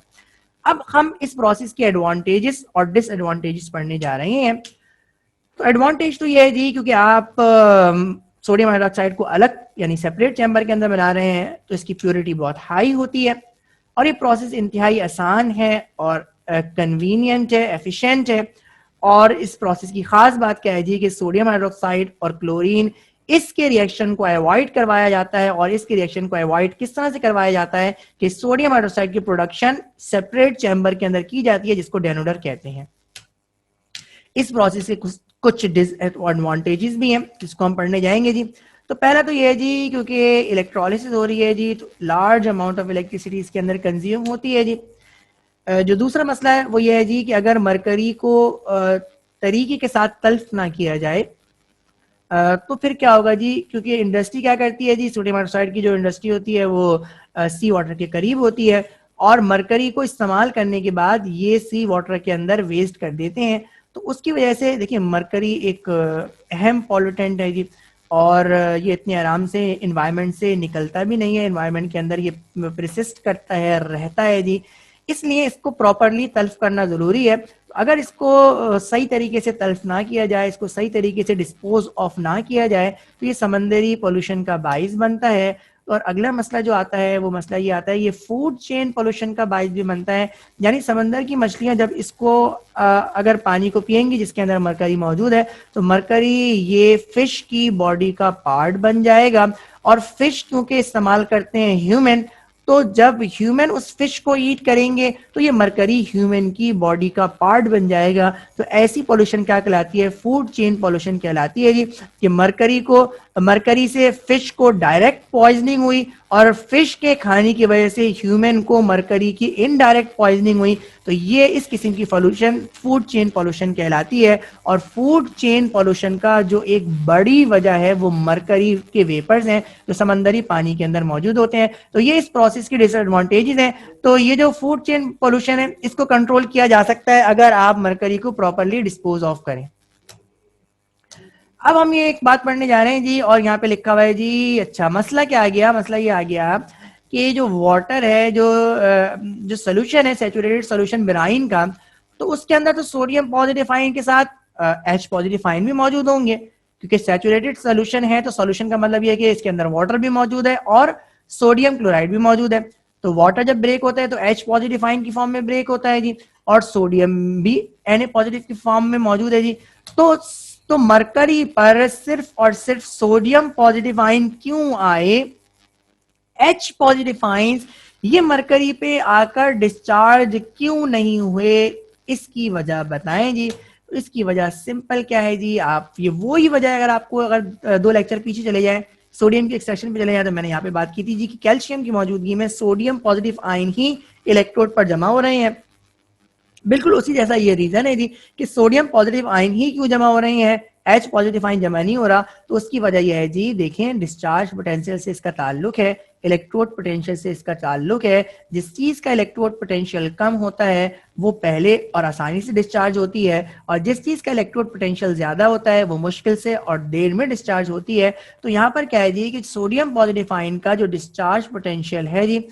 अब हम इस प्रोसेस के एडवांटेजेस और डिसएडवांटेजेस पढ़ने जा रहे हैं। तो एडवांटेज तो ये है जी, क्योंकि आप सोडियम हाइड्रोक्साइड को अलग यानी सेपरेट चैम्बर के अंदर बना रहे हैं तो इसकी प्योरिटी बहुत हाई होती है, और ये प्रोसेस इंतहाई आसान है और कन्वीनियंट है, एफिशिएंट है। और इस प्रोसेस की खास बात क्या है जी कि सोडियम हाइड्रोक्साइड और क्लोरीन इसके रिएक्शन को अवॉइड करवाया जाता है, और इसके रिएक्शन को अवॉइड किस तरह से करवाया जाता है कि सोडियम हाइड्रोक्साइड की प्रोडक्शन सेपरेट चैम्बर के अंदर की जाती है जिसको डेनोडर कहते हैं। इस प्रोसेस के कुछ डिसएडवांटेजेस भी हैं जिसको हम पढ़ने जाएंगे जी। तो पहला तो ये है जी, क्योंकि इलेक्ट्रोलिसिस हो रही है जी तो लार्ज अमाउंट ऑफ इलेक्ट्रिसिटी इसके अंदर कंज्यूम होती है जी। जो दूसरा मसला है वो ये है जी कि अगर मरकरी को तरीके के साथ तल्फ ना किया जाए तो फिर क्या होगा जी, क्योंकि इंडस्ट्री क्या करती है जी, सोडियम हाइड्रोक्साइड की जो इंडस्ट्री होती है वो सी वाटर के करीब होती है, और मरकरी को इस्तेमाल करने के बाद ये सी वाटर के अंदर वेस्ट कर देते हैं। तो उसकी वजह से देखिए मरकरी एक अहम पॉल्यूटेंट है जी, और ये इतने आराम से इन्वायरमेंट से निकलता भी नहीं है, इन्वायरमेंट के अंदर ये परसिस्ट करता है, रहता है जी। इसलिए इसको प्रॉपरली तल्फ करना ज़रूरी है। अगर इसको सही तरीके से तल्फ ना किया जाए, इसको सही तरीके से डिस्पोज ऑफ ना किया जाए, तो ये समंदरी पोल्यूशन का बाइस बनता है। और अगला मसला जो आता है वो मसला ये आता है, ये फूड चेन पोल्यूशन का बाइस भी बनता है। यानी समंदर की मछलियां जब इसको अगर पानी को पिएंगी जिसके अंदर मरकरी मौजूद है, तो मरकरी ये फिश की बॉडी का पार्ट बन जाएगा। और फिश क्योंकि इस्तेमाल करते हैं ह्यूमन, तो जब ह्यूमन उस फिश को ईट करेंगे तो ये मरकरी ह्यूमन की बॉडी का पार्ट बन जाएगा। तो ऐसी पॉल्यूशन क्या कहलाती है? फूड चेन पॉल्यूशन कहलाती है जी। कि मरकरी से फिश को डायरेक्ट पॉइजनिंग हुई और फिश के खाने की वजह से ह्यूमन को मरकरी की इनडायरेक्ट पॉइजनिंग हुई। तो ये इस किस्म की पॉल्यूशन फूड चेन पॉल्यूशन कहलाती है। और फूड चेन पॉल्यूशन का जो एक बड़ी वजह है वो मरकरी के वेपर्स हैं जो समंदरी पानी के अंदर मौजूद होते हैं। तो ये इस प्रोसेस की डिसएडवांटेजेस हैं। तो ये जो फूड चेन पॉल्यूशन है इसको कंट्रोल किया जा सकता है अगर आप मरकरी को प्रॉपरली डिस्पोज ऑफ करें। अब हम ये एक बात पढ़ने जा रहे हैं जी, और यहाँ पे लिखा हुआ है जी, अच्छा मसला क्या आ गया? मसला ये आ गया कि जो वाटर है, जो सोल्यूशन है, सैचुरेटेड सोल्यूशन बेराइन का, तो उसके अंदर तो सोडियम पॉजिटिव आयन के साथ H पॉजिटिव आयन भी मौजूद होंगे। क्योंकि सैचुरेटेड सोल्यूशन है तो सोल्यूशन का मतलब ये है कि इसके अंदर वाटर भी मौजूद है और सोडियम क्लोराइड भी मौजूद है। तो वाटर जब ब्रेक होता है तो H पॉजिटिव आयन की फॉर्म में ब्रेक होता है जी, और सोडियम भी Na पॉजिटिव की फॉर्म में मौजूद है जी। तो मरकरी पर सिर्फ और सिर्फ सोडियम पॉजिटिव आयन क्यों आए? H पॉजिटिव आयन ये मरकरी पे आकर डिस्चार्ज क्यों नहीं हुए? इसकी वजह बताएं जी। इसकी वजह सिंपल क्या है जी, आप ये वही वजह है। अगर आपको अगर 2 लेक्चर पीछे चले जाए, सोडियम के एक्सट्रैक्शन पे चले जाए, तो मैंने यहाँ पे बात की थी जी कि कैल्शियम की मौजूदगी में सोडियम पॉजिटिव आयन ही इलेक्ट्रोड पर जमा हो रहे हैं। बिल्कुल उसी जैसा ये रीजन है जी कि सोडियम पॉजिटिव आयन ही क्यों जमा हो रही है, H पॉजिटिव आयन जमा नहीं हो रहा। तो उसकी वजह यह है जी, देखें डिस्चार्ज पोटेंशियल से इसका ताल्लुक है, इलेक्ट्रोड पोटेंशियल से इसका ताल्लुक है। जिस चीज का इलेक्ट्रोड पोटेंशियल कम होता है वो पहले और आसानी से डिस्चार्ज होती है, और जिस चीज का इलेक्ट्रोड पोटेंशियल ज्यादा होता है वो मुश्किल से और देर में डिस्चार्ज होती है। तो यहाँ पर क्या है जी कि सोडियम पॉजिटिव आयन का जो डिस्चार्ज पोटेंशियल है जी,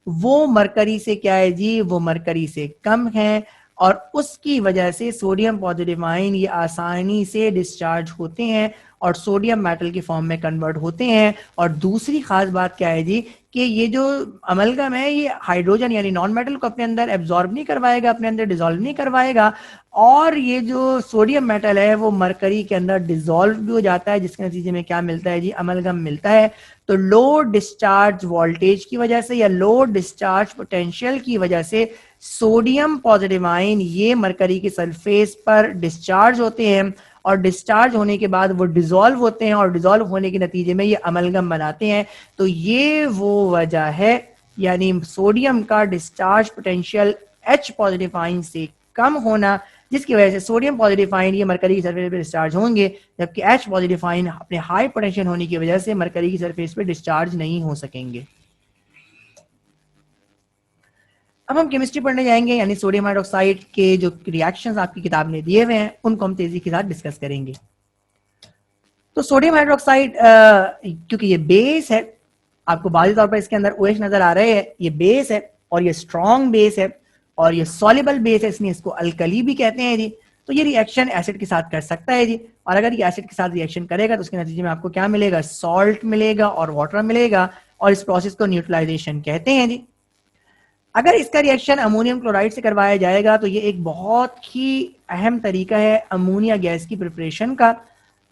वो मरकरी से क्या है जी, वो मरकरी से कम है, और उसकी वजह से सोडियम पॉजिटिव आयन ये आसानी से डिस्चार्ज होते हैं और सोडियम मेटल के फॉर्म में कन्वर्ट होते हैं। और दूसरी खास बात क्या है जी कि ये जो अमलगम है ये हाइड्रोजन यानी नॉन मेटल को अपने अंदर एब्जॉर्ब नहीं करवाएगा, अपने अंदर डिसॉल्व नहीं करवाएगा, और ये जो सोडियम मेटल है वो मरकरी के अंदर डिसॉल्व भी हो जाता है, जिसके नतीजे में क्या मिलता है जी, अमलगम मिलता है। तो लो डिस्चार्ज वोल्टेज की वजह से या लो डिस्चार्ज पोटेंशियल की वजह से सोडियम पॉजिटिव आयन ये मरकरी के सरफेस पर डिस्चार्ज होते हैं, और डिस्चार्ज होने के बाद वो डिसॉल्व होते हैं, और डिसॉल्व होने के नतीजे में ये अमलगम बनाते हैं। तो ये वो वजह है, यानी सोडियम का discharge potential H positive ion से कम होना, जिसकी वजह से सोडियम पॉजिटिव आयन ये मरकरी की सरफेस पे डिस्चार्ज होंगे, जबकि H पॉजिटिव आयन अपने हाई पोटेंशियल होने की वजह से मरकरी की सरफेस पे डिस्चार्ज नहीं हो सकेंगे। अब हम केमिस्ट्री पढ़ने जाएंगे, यानी सोडियम हाइड्रोक्साइड के जो रिएक्शंस आपकी किताब में दिए हुए हैं उनको हम तेजी के साथ डिस्कस करेंगे। तो सोडियम हाइड्रोक्साइड क्योंकि ये बेस है, आपको बाज़ी तौर पर इसके अंदर OH नजर आ रहे हैं, ये बेस है और ये स्ट्रॉन्ग बेस है और ये सॉल्युबल बेस है, इसलिए इसको अल्कली भी कहते हैं जी। तो ये रिएक्शन एसिड के साथ कर सकता है जी, और अगर ये एसिड के साथ रिएक्शन करेगा तो उसके नतीजे में आपको क्या मिलेगा, सॉल्ट मिलेगा और वाटर मिलेगा, और इस प्रोसेस को न्यूट्रलाइजेशन कहते हैं जी। अगर इसका रिएक्शन अमोनियम क्लोराइड से करवाया जाएगा तो ये एक बहुत ही अहम तरीका है अमोनिया गैस की प्रिपरेशन का,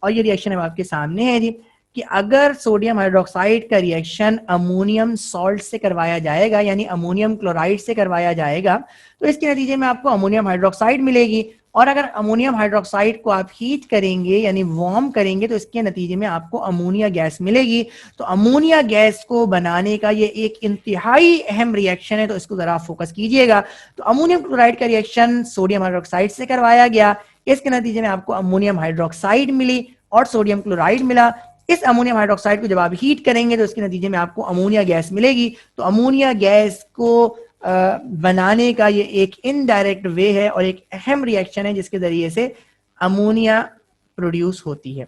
और ये रिएक्शन अब आपके सामने है जी कि अगर सोडियम हाइड्रोक्साइड का रिएक्शन अमोनियम सॉल्ट से करवाया जाएगा यानी अमोनियम क्लोराइड से करवाया जाएगा तो इसके नतीजे में आपको अमोनियम हाइड्रोक्साइड मिलेगी, और अगर अमोनियम हाइड्रोक्साइड को आप हीट करेंगे यानी वार्म करेंगे तो इसके नतीजे में आपको अमोनिया गैस मिलेगी। तो अमोनिया गैस को बनाने का ये एक इंतहाई अहम रिएक्शन है, तो इसको जरा फोकस कीजिएगा। तो अमोनियम क्लोराइड का रिएक्शन सोडियम हाइड्रोक्साइड से करवाया गया, इसके नतीजे में आपको अमोनियम हाइड्रोक्साइड मिली और सोडियम क्लोराइड मिला। इस अमोनियम हाइड्रोक्साइड को जब आप हीट करेंगे तो इसके नतीजे में आपको अमोनिया गैस मिलेगी। तो अमोनिया गैस को बनाने का ये एक इनडायरेक्ट वे है और एक अहम रिएक्शन है जिसके जरिए से अमोनिया प्रोड्यूस होती है।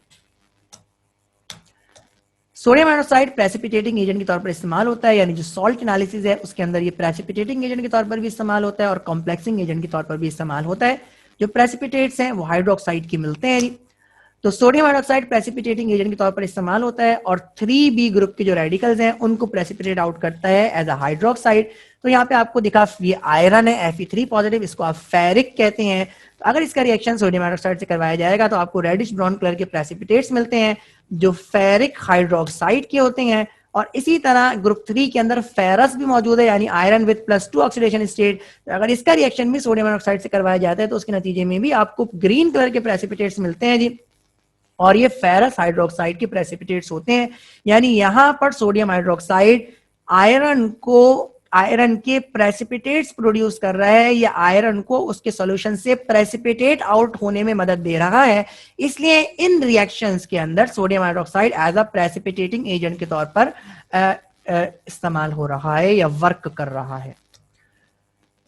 सोडियम हाइड्रोक्साइड प्रेसिपिटेटिंग एजेंट के तौर पर इस्तेमाल होता है, यानी जो सॉल्ट एनालिसिस है उसके अंदर ये प्रेसिपिटेटिंग एजेंट के तौर पर भी इस्तेमाल होता है और कॉम्प्लेक्सिंग एजेंट के तौर पर भी इस्तेमाल होता है। जो प्रेसिपिटेट्स हैं वो हाइड्रोक्साइड के मिलते हैं जी। तो सोडियम हाइड्रोक्साइड प्रेसिपिटेटिंग एजेंट के तौर पर इस्तेमाल होता है और 3b ग्रुप के जो रेडिकल्स हैं उनको प्रेसिपिटेट आउट करता है एज अ हाइड्रोक्साइड। तो यहाँ पे आपको दिखा ये आयरन है Fe3 पॉजिटिव, इसको आप फेरिक कहते हैं। तो अगर इसका रिएक्शन सोडियम हाइड्रोक्साइड से करवाया जाएगा तो आपको रेडिश ब्राउन कलर के प्रेसिपिटेट्स मिलते हैं जो फेरिक हाइड्रोक्साइड के होते हैं। और इसी तरह ग्रुप 3 के अंदर फेरस भी मौजूद है, यानी आयरन विद +2 ऑक्सीडेशन स्टेट। तो अगर इसका रिएक्शन भी सोडियम हाइड्रोक्साइड से करवाया जाता है तो उसके नतीजे में भी आपको ग्रीन कलर के प्रेसिपिटेट्स मिलते हैं जी, और ये फेरस हाइड्रोक्साइड के प्रेसिपिटेट्स होते हैं। यानी यहां पर सोडियम हाइड्रोक्साइड आयरन के प्रेसिपिटेट्स प्रोड्यूस कर रहा है, या आयरन को उसके सॉल्यूशन से प्रेसिपिटेट आउट होने में मदद दे रहा है। इसलिए इन रिएक्शंस के अंदर sodium hydroxide as a precipitating agent के तौर पर इस्तेमाल हो रहा है या वर्क कर रहा है।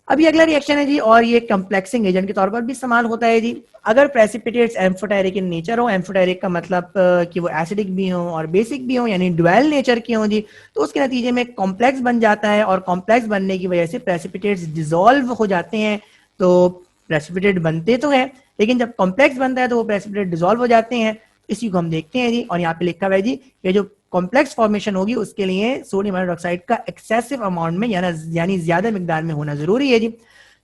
अभी अगला रिएक्शन है जी, और ये कॉम्प्लेक्सिंग एजेंट के तौर पर भी इस्तेमाल होता है जी। अगर प्रेसिपिटेट्स एम्फोटेरिक इन नेचर हो, एम्फोटेरिक का मतलब कि वो एसिडिक भी हो और बेसिक भी हो, यानी ड्वेल नेचर के हो जी, तो उसके नतीजे में कॉम्प्लेक्स बन जाता है और कॉम्प्लेक्स बनने की वजह से प्रेसिपिटेट्स डिसॉल्व हो जाते हैं। तो प्रेसिपिटेट बनते तो है, लेकिन जब कॉम्प्लेक्स बनता है तो वो प्रेसिपिटेट डिसॉल्व हो जाते हैं। इसी को हम देखते हैं जी, और यहाँ पे लिखा हुआ है जी, ये जो कॉम्प्लेक्स फॉर्मेशन होगी उसके लिए सोडियम हाइड्रोक्साइड का एक्सेसिव अमाउंट में यानी ज्यादा मिकदार में होना जरूरी है जी।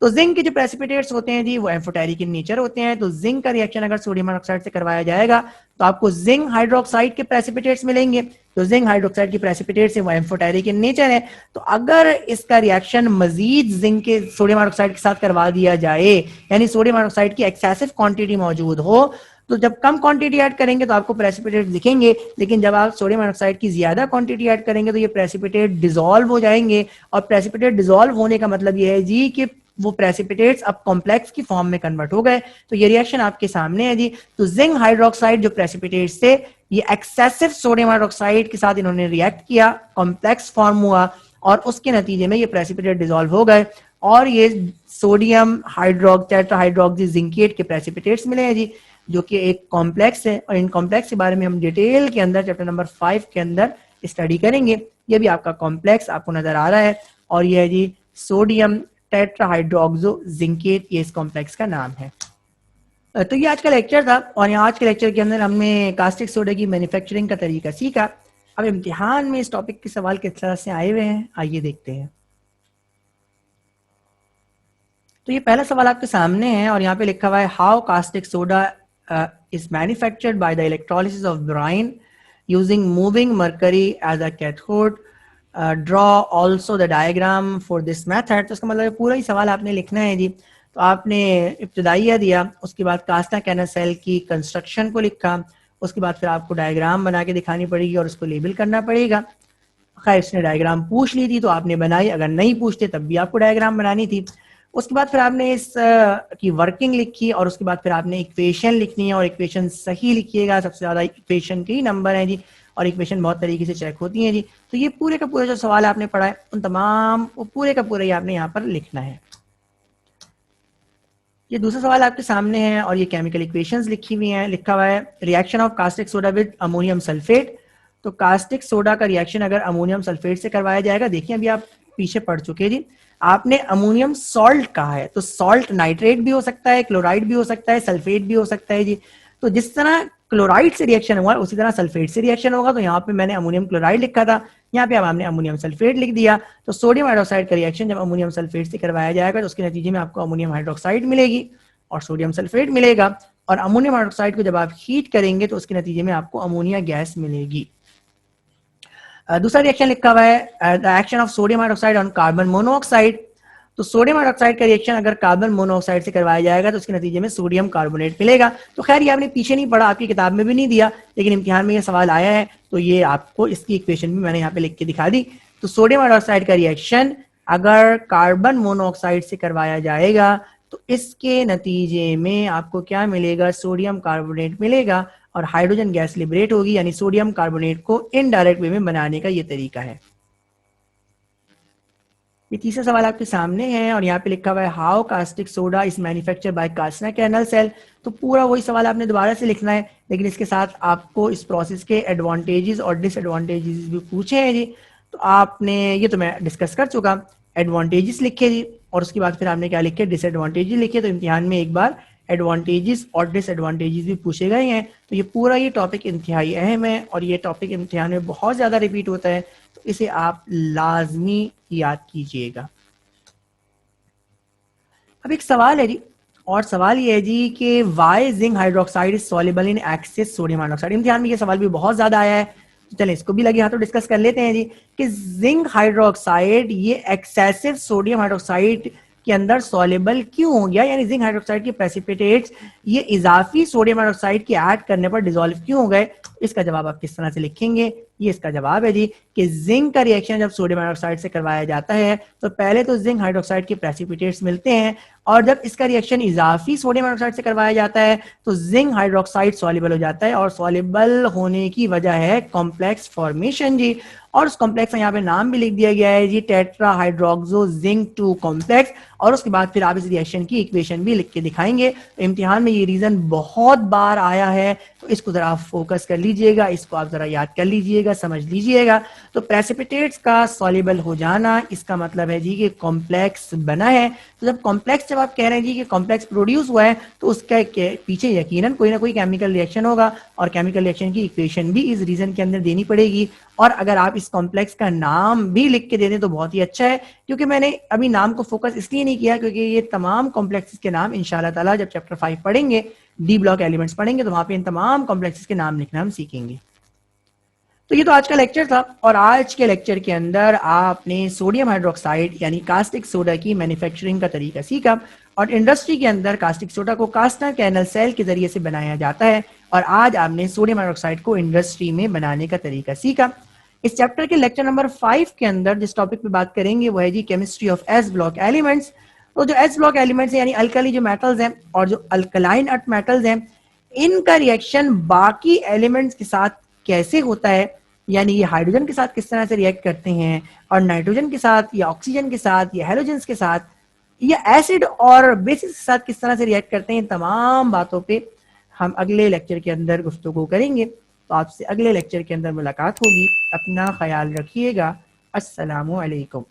तो जिंक के जो प्रेसिपिटेट्स होते हैं जी वो एम्फोटेरिक इन नेचर होते हैं। तो जिंक का रिएक्शन अगर सोडियम हाइड्रोक्साइड से करवाया जाएगा तो आपको जिंक हाइड्रोक्साइड के प्रेसिपिटेट्स मिलेंगे। तो जिंक हाइड्रोक्साइड की प्रेसिपिटेट्स है वो एम्फोटेरिक इन नेचर है। तो अगर इसका रिएक्शन मजीद जिंक के सोडियम हाइड्रोक्साइड के साथ करवा दिया जाए, यानी सोडियम हाइड्रोक्साइड की एक्सेसिव क्वांटिटी मौजूद हो, तो जब कम क्वांटिटी ऐड करेंगे तो आपको प्रेसिपिटेट दिखेंगे, लेकिन जब आप सोडियम हाइड्रोक्साइड की ज्यादा क्वांटिटी ऐड करेंगे तो ये प्रेसिपिटेट डिसॉल्व हो जाएंगे। और प्रेसिपिटेट डिसॉल्व होने का मतलब ये है जी कि वो प्रेसिपिटेट्स अब कॉम्प्लेक्स की फॉर्म में कन्वर्ट हो गए। तो ये रिएक्शन आपके सामने है जी। तो जिंक हाइड्रोक्साइड जो प्रेसिपिटेट्स थे, ये एक्सेसिव सोडियम हाइड्रोक्साइड के साथ इन्होंने रिएक्ट किया, कॉम्प्लेक्स फॉर्म हुआ और उसके नतीजे में ये प्रेसिपिटेट डिसॉल्व हो गए और ये सोडियम टेट्राहाइड्रोक्सी जिंकेट के प्रेसिपिटेट्स मिले हैं जी, जो कि एक कॉम्प्लेक्स है। और इन कॉम्प्लेक्स के बारे में हम डिटेल के अंदर चैप्टर नंबर 5 के अंदर स्टडी करेंगे। ये भी आपका कॉम्प्लेक्स आपको नजर आ रहा है और ये है जी सोडियम टेट्राहाइड्रोक्सो जिंकेट, ये इस कॉम्प्लेक्स का नाम है। तो ये आज का लेक्चर था और यहाँ आज के लेक्चर के अंदर हमने कास्टिक सोडा की मैन्युफैक्चरिंग का तरीका सीखा। अब इम्तिहान में इस टॉपिक के सवाल किस तरह से आए हुए हैं आइए देखते हैं। तो ये पहला सवाल आपके सामने है और यहाँ पे लिखा हुआ है how caustic soda is manufactured by the electrolysis of brine using moving mercury as a cathode. Draw also the diagram for this method. तो इसका मतलब पूरा ही सवाल आपने लिखना है जी। तो आपने इब्तिदाइया दिया, उसके बाद कास्टा कैनर सेल की कंस्ट्रक्शन को लिखा, उसके बाद फिर आपको डायग्राम बना के दिखानी पड़ेगी और उसको लेबल करना पड़ेगा। खैर इसने डायग्राम पूछ ली थी तो आपने बनाई, अगर नहीं पूछते तब भी आपको डायग्राम बनानी थी। उसके बाद फिर आपने इस की वर्किंग लिखी और उसके बाद फिर आपने इक्वेशन लिखनी है और इक्वेशन सही लिखिएगा। सबसे ज्यादा इक्वेशन के ही नंबर हैं जी और इक्वेशन बहुत तरीके से चेक होती हैं जी। तो ये पूरे का पूरा जो सवाल आपने पढ़ा है उन तमाम पूरे का पूरा ही आपने यहाँ पर लिखना है। ये दूसरा सवाल आपके सामने है और ये केमिकल इक्वेशंस लिखी हुई हैं। लिखा हुआ है reaction of caustic soda with ammonium sulphate. तो कास्टिक सोडा का रिएक्शन अगर अमोनियम सल्फेट से करवाया जाएगा, देखिए अभी आप पीछे पढ़ चुके जी, आपने अमोनियम सॉल्ट कहा है तो सॉल्ट नाइट्रेट भी हो सकता है, क्लोराइड भी हो सकता है, सल्फेट भी हो सकता है जी। तो जिस तरह क्लोराइड से रिएक्शन हुआ उसी तरह सल्फेट से रिएक्शन होगा। तो यहाँ पे मैंने अमोनियम क्लोराइड लिखा था, यहाँ पे अब हमने अमोनियम सल्फेट लिख दिया। तो सोडियम हाइड्रोक्साइड का रिएक्शन जब अमोनियम सल्फेट से करवाया जाएगा तो उसके नतीजे में आपको अमोनियम हाइड्रोक्साइड मिलेगी और सोडियम सल्फेट मिलेगा। और अमोनियम हाइड्रोक्साइड को जब आप हीट करेंगे तो उसके नतीजे में आपको अमोनिया गैस मिलेगी। दूसरा रिएक्शन लिखा हुआ है the action of sodium hydroxide on carbon monoxide. तो सोडियम हाइड्रोक्साइड का रिएक्शन अगर कार्बन मोनोऑक्साइड से करवाया जाएगा तो उसके नतीजे में सोडियम कार्बोनेट मिलेगा। तो खैर ये आपने पीछे नहीं पढ़ा, आपकी किताब में भी नहीं दिया, लेकिन इम्तिहान में ये सवाल आया है तो ये आपको इसकी इक्वेशन भी मैंने यहाँ पे लिख के दिखा दी। तो सोडियम हाइड्रोक्साइड का रिएक्शन अगर कार्बन मोनोऑक्साइड से करवाया जाएगा तो इसके नतीजे में आपको क्या मिलेगा, सोडियम कार्बोनेट मिलेगा और हाइड्रोजन गैस लिबरेट होगी, यानी सोडियम कार्बोनेट को इनडायरेक्ट वे में बनाने का ये तरीका है। ये तीसरा सवाल आपके सामने है और यहाँ पे लिखा हुआ है how caustic soda is manufacture by कार्सना कैनल सेल। तो पूरा वही सवाल आपने दोबारा से लिखना है, लेकिन इसके साथ आपको इस प्रोसेस के एडवांटेजेस और डिसएडवांटेजेस भी पूछे हैं जी। तो आपने ये तो मैं डिस्कस कर चुका, एडवांटेजेस लिखे जी और उसके बाद फिर आपने क्या लिखे, डिसएडवांटेजेस लिखे। तो इम्तिहान में एक बार एडवांटेजेस और डिसएडवांटेजेस भी पूछे गए हैं। तो ये पूरा ये टॉपिक इंतहाई अहम है और ये टॉपिक इम्तिहान में बहुत ज़्यादा रिपीट होता है, तो इसे आप लाजमी याद कीजिएगा। अब एक सवाल है जी, और सवाल ये है जी कि why zinc hydroxide is soluble in excess sodium hydroxide. इम्तिहान में ये सवाल भी बहुत ज्यादा आया है, तो चलें इसको भी लगे हाथों डिस्कस कर लेते हैं जी कि जिंक हाइड्रोक्साइड ये एक्सेसिव सोडियम हाइड्रोक्साइड के अंदर सॉल्युबल क्यों हो गया, यानी जिंक हाइड्रोक्साइड के प्रेसिपिटेट्स ये इजाफी सोडियम हाइड्रोक्साइड के ऐड करने पर डिसॉल्व क्यों हो गए। इसका जवाब आप किस तरह से लिखेंगे, ये इसका जवाब है जी कि जिंक का रिएक्शन जब सोडियम हाइड्रोक्साइड से करवाया जाता है तो पहले तो जिंक हाइड्रोक्साइड के प्रेसिपिटेट्स मिलते हैं, और जब इसका रिएक्शन इजाफी सोडियम हाइड्रोक्साइड से करवाया जाता है तो जिंक हाइड्रोक्साइड सॉल्युबल हो जाता है, और सॉल्युबल होने की वजह है कॉम्प्लेक्स फॉर्मेशन जी। और उस कॉम्प्लेक्स का यहाँ पे नाम भी लिख दिया गया है जी, टेट्रा हाइड्रोक्सो जिंक 2 कॉम्प्लेक्स। और उसके बाद फिर आप इस रिएक्शन की इक्वेशन भी लिख के दिखाएंगे। तो इम्तिहान में ये रीजन बहुत बार आया है, तो इसको जरा आप फोकस कर लीजिएगा, इसको आप जरा याद कर लीजिएगा, समझ लीजिएगा। तो प्रेसिपिटेट्स का सॉल्युबल हो जाना इसका मतलब है जी कि कॉम्प्लेक्स बना है। तो जब कॉम्प्लेक्स, जब आप कह रहे हैं जी कि कॉम्प्लेक्स प्रोड्यूस हुआ है, तो उसके पीछे यकीनन कोई ना कोई केमिकल रिएक्शन होगा, और केमिकल रिएक्शन की इक्वेशन भी इस रीजन के अंदर देनी पड़ेगी। और अगर आप इस कॉम्प्लेक्स का नाम भी लिख के दे दें तो बहुत ही अच्छा है, क्योंकि मैंने अभी नाम को फोकस इसलिए नहीं किया क्योंकि ये तमाम कॉम्प्लेक्सेस के नाम इंशाल्लाह ताला जब चैप्टर 5 पढ़ेंगे, डी ब्लॉक एलिमेंट्स पढ़ेंगे, तो वहां पे इन तमाम कॉम्प्लेक्सेस के नाम लिखना हम सीखेंगे। तो ये तो आज का लेक्चर था, और आज के लेक्चर के अंदर आपने सोडियम हाइड्रोक्साइड यानी कास्टिक सोडा की मैन्युफैक्चरिंग का तरीका सीखा, और इंडस्ट्री के अंदर कास्टिक सोडा को कास्टर कैनल सेल के जरिए से बनाया जाता है, और आज आपने सोडियम हाइड्रोक्साइड को इंडस्ट्री में बनाने का तरीका सीखा। इस चैप्टर के लेक्चर नंबर 5 के अंदर जिस टॉपिक पे बात करेंगे वो है जी chemistry of s block elements. तो जो एस ब्लॉक एलिमेंट्स यानी अल्कली जो मेटल्स हैं और जो अल्कलाइन अर्थ मेटल्स हैं, इनका रिएक्शन बाकी एलिमेंट्स के साथ कैसे होता है, यानी ये हाइड्रोजन के साथ किस तरह से रिएक्ट करते हैं, और नाइट्रोजन के साथ या ऑक्सीजन के साथ या हेलोजेंस के साथ या एसिड और बेसिस के साथ किस तरह से रिएक्ट करते हैं, तमाम बातों पे हम अगले लेक्चर के अंदर गुफ्तगू करेंगे। तो आपसे अगले लेक्चर के अंदर मुलाकात होगी। अपना ख्याल रखिएगा। अस्सलामु अलैकुम।